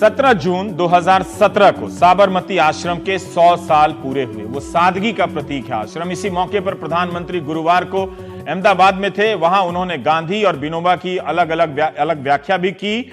17 जून 2017 को साबरमती आश्रम के 100 साल पूरे हुए। वो सादगी का प्रतीक है आश्रम। इसी मौके पर प्रधानमंत्री गुरुवार को अहमदाबाद में थे। वहां उन्होंने गांधी और विनोबा की अलग अलग व्याख्या भी की,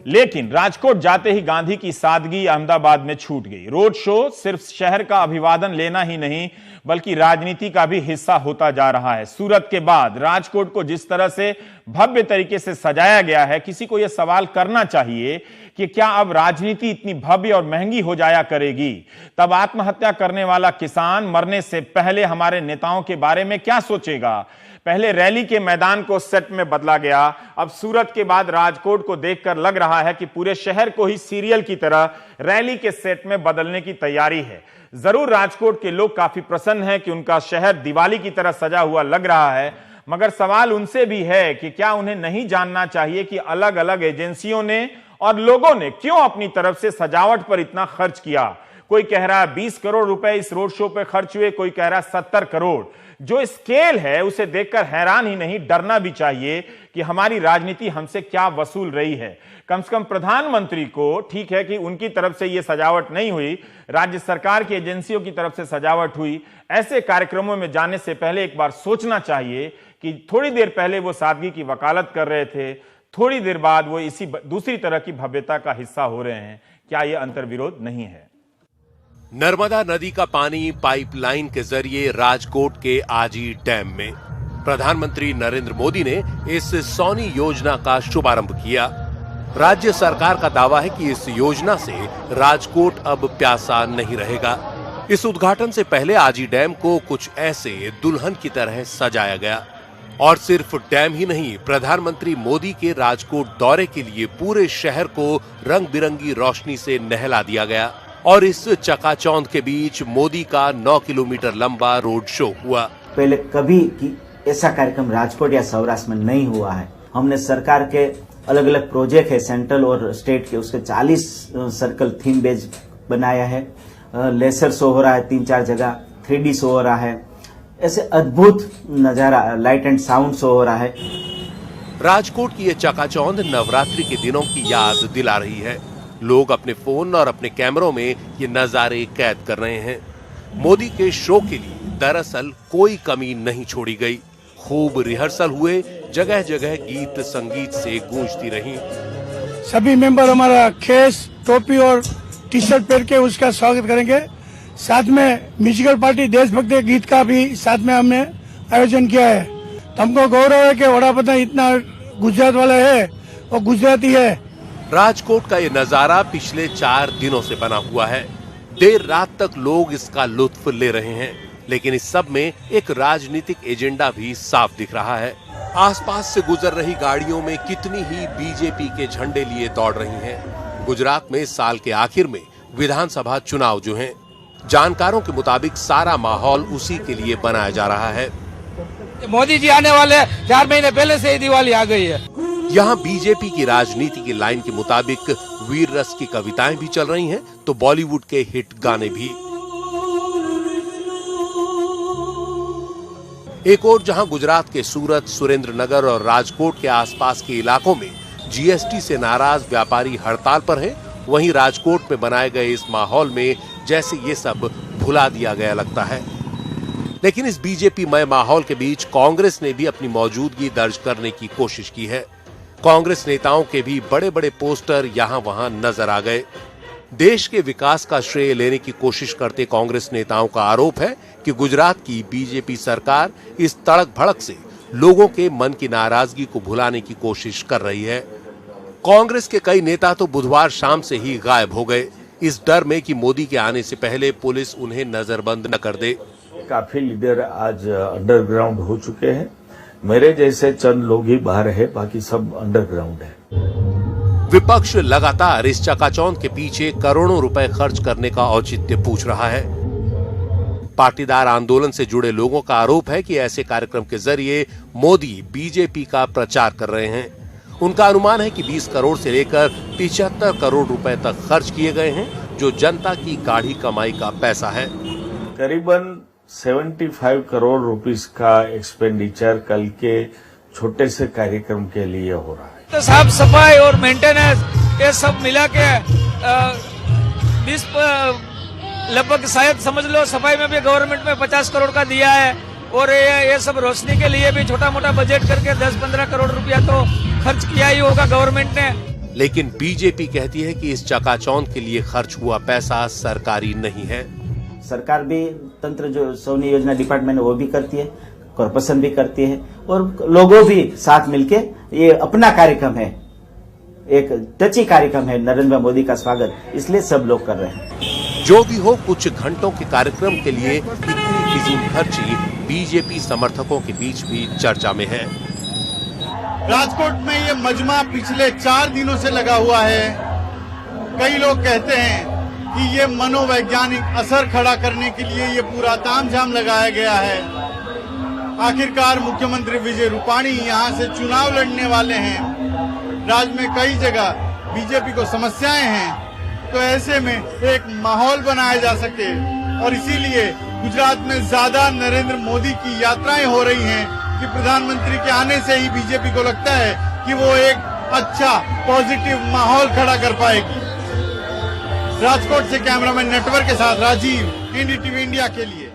लेकिन राजकोट जाते ही गांधी की सादगी अहमदाबाद में छूट गई। रोड शो सिर्फ शहर का अभिवादन लेना ही नहीं बल्कि राजनीति का भी हिस्सा होता जा रहा है। सूरत के बाद राजकोट को जिस तरह से भव्य तरीके से सजाया गया है, किसी को यह सवाल करना चाहिए कि क्या अब राजनीति इतनी भव्य और महंगी हो जाया करेगी? तब आत्महत्या करने वाला किसान मरने से पहले हमारे नेताओं के बारे में क्या सोचेगा? पहले रैली के मैदान को सेट में बदला गया, अब सूरत के बाद राजकोट को देखकर लग रहा है कि पूरे शहर को ही सीरियल की तरह रैली के सेट में बदलने की तैयारी है। जरूर राजकोट के लोग काफी प्रसन्न हैं कि उनका शहर दिवाली की तरह सजा हुआ लग रहा है, मगर सवाल उनसे भी है कि क्या उन्हें नहीं जानना चाहिए कि अलग अलग एजेंसियों ने और लोगों ने क्यों अपनी तरफ से सजावट पर इतना खर्च किया? कोई कह रहा है 20 करोड़ रुपए इस रोड शो पर खर्च हुए, कोई कह रहा है 70 करोड़। जो स्केल है उसे देखकर हैरान ही नहीं, डरना भी चाहिए कि हमारी राजनीति हमसे क्या वसूल रही है। कम से कम प्रधानमंत्री को, ठीक है कि उनकी तरफ से यह सजावट नहीं हुई, राज्य सरकार की एजेंसियों की तरफ से सजावट हुई। ऐसे कार्यक्रमों में जाने से पहले एक बार सोचना चाहिए कि थोड़ी देर पहले वो सादगी की वकालत कर रहे थे, थोड़ी देर बाद वो इसी दूसरी तरह की भव्यता का हिस्सा हो रहे हैं। क्या यह अंतर्विरोध नहीं है? नर्मदा नदी का पानी पाइपलाइन के जरिए राजकोट के आजी डैम में प्रधानमंत्री नरेंद्र मोदी ने इस सोनी योजना का शुभारंभ किया। राज्य सरकार का दावा है कि इस योजना से राजकोट अब प्यासा नहीं रहेगा। इस उद्घाटन से पहले आजी डैम को कुछ ऐसे दुल्हन की तरह सजाया गया। और सिर्फ डैम ही नहीं, प्रधानमंत्री मोदी के राजकोट दौरे के लिए पूरे शहर को रंग बिरंगी रोशनी से नहला दिया गया। और इस चकाचौंध के बीच मोदी का 9 किलोमीटर लंबा रोड शो हुआ। पहले कभी ऐसा कार्यक्रम राजकोट या सौराष्ट्र में नहीं हुआ है। हमने सरकार के अलग अलग प्रोजेक्ट है, सेंट्रल और स्टेट के, उसके 40 सर्कल थीम बेस्ड बनाया है। लेसर शो हो रहा है 3-4 जगह, 3D शो हो रहा है। ऐसे अद्भुत नजारा, लाइट एंड साउंड शो हो रहा है। राजकोट की ये चकाचौंध नवरात्रि के दिनों की याद दिला रही है। लोग अपने फोन और अपने कैमरों में ये नजारे कैद कर रहे हैं। मोदी के शो के लिए दरअसल कोई कमी नहीं छोड़ी गई। खूब रिहर्सल हुए, जगह जगह गीत संगीत से गूंजती रही। सभी मेंबर हमारा खेस, टोपी और टी शर्ट पहन के उसका स्वागत करेंगे। साथ में म्यूजिकल पार्टी देशभक्ति गीत का भी साथ में हमने आयोजन किया है। तो हमको गौरव है कि वड़ा प्रधान इतना गुजरात वाला है और गुजराती है। राजकोट का ये नजारा पिछले 4 दिनों से बना हुआ है। देर रात तक लोग इसका लुत्फ ले रहे हैं, लेकिन इस सब में एक राजनीतिक एजेंडा भी साफ दिख रहा है। आसपास से गुजर रही गाड़ियों में कितनी ही बीजेपी के झंडे लिए दौड़ रही हैं। गुजरात में साल के आखिर में विधानसभा चुनाव जो हैं, जानकारों के मुताबिक सारा माहौल उसी के लिए बनाया जा रहा है। मोदी जी आने वाले 4 महीने पहले से ही दिवाली आ गई है। यहाँ बीजेपी की राजनीति की लाइन के मुताबिक वीर रस की कविताएं भी चल रही हैं, तो बॉलीवुड के हिट गाने भी। एक और जहां गुजरात के सूरत, सुरेंद्रनगर और राजकोट के आसपास के इलाकों में जीएसटी से नाराज व्यापारी हड़ताल पर हैं, वहीं राजकोट में बनाए गए इस माहौल में जैसे ये सब भुला दिया गया लगता है। लेकिन इस बीजेपी मय माहौल के बीच कांग्रेस ने भी अपनी मौजूदगी दर्ज करने की कोशिश की है। कांग्रेस नेताओं के भी बड़े बड़े पोस्टर यहाँ वहां नजर आ गए। देश के विकास का श्रेय लेने की कोशिश करते कांग्रेस नेताओं का आरोप है कि गुजरात की बीजेपी सरकार इस तड़क भड़क से लोगों के मन की नाराजगी को भुलाने की कोशिश कर रही है। कांग्रेस के कई नेता तो बुधवार शाम से ही गायब हो गए, इस डर में कि मोदी के आने से पहले पुलिस उन्हें नजरबंद न कर दे। काफी लीडर आज अंडरग्राउंड हो चुके हैं। मेरे जैसे चंद लोग ही बाहर है, बाकी सब अंडरग्राउंड है। विपक्ष लगातार इस चकाचौंध के पीछे करोड़ों रुपए खर्च करने का औचित्य पूछ रहा है। पाटीदार आंदोलन से जुड़े लोगों का आरोप है कि ऐसे कार्यक्रम के जरिए मोदी बीजेपी का प्रचार कर रहे हैं। उनका अनुमान है कि 20 करोड़ से लेकर 75 करोड़ रुपए तक खर्च किए गए हैं, जो जनता की गाढ़ी कमाई का पैसा है। करीबन 75 करोड़ रुपीस का एक्सपेंडिचर कल के छोटे से कार्यक्रम के लिए हो रहा है। तो साफ सफाई और मेंटेनेंस ये सब मिला के लगभग शायद समझ लो सफाई में भी गवर्नमेंट में 50 करोड़ का दिया है और ये सब रोशनी के लिए भी छोटा मोटा बजट करके 10-15 करोड़ रुपया तो खर्च किया ही होगा गवर्नमेंट ने। लेकिन बीजेपी कहती है कि इस चकाचौंध के लिए खर्च हुआ पैसा सरकारी नहीं है। सरकार भी तंत्र जो सोनी योजना डिपार्टमेंट है वो भी करती है, कॉर्पोरेशन भी करती है और लोगों भी साथ मिलके ये अपना कार्यक्रम है, एक टची कार्यक्रम है नरेंद्र मोदी का स्वागत, इसलिए सब लोग कर रहे हैं। जो भी हो, कुछ घंटों के कार्यक्रम के लिए इतनी फिजूल खर्ची बीजेपी समर्थकों के बीच भी चर्चा में है। राजकोट में ये मजमा पिछले 4 दिनों से लगा हुआ है। कई लोग कहते हैं कि ये मनोवैज्ञानिक असर खड़ा करने के लिए ये पूरा तामझाम लगाया गया है। आखिरकार मुख्यमंत्री विजय रूपाणी यहाँ से चुनाव लड़ने वाले हैं। राज्य में कई जगह बीजेपी को समस्याएं हैं, तो ऐसे में एक माहौल बनाया जा सके और इसीलिए गुजरात में ज्यादा नरेंद्र मोदी की यात्राएं हो रही हैं कि प्रधानमंत्री के आने से ही बीजेपी को लगता है कि वो एक अच्छा पॉजिटिव माहौल खड़ा कर पाएगी। राजकोट से कैमरामैन नेटवर्क के साथ राजीव, एनडीटीवी इंडिया के लिए।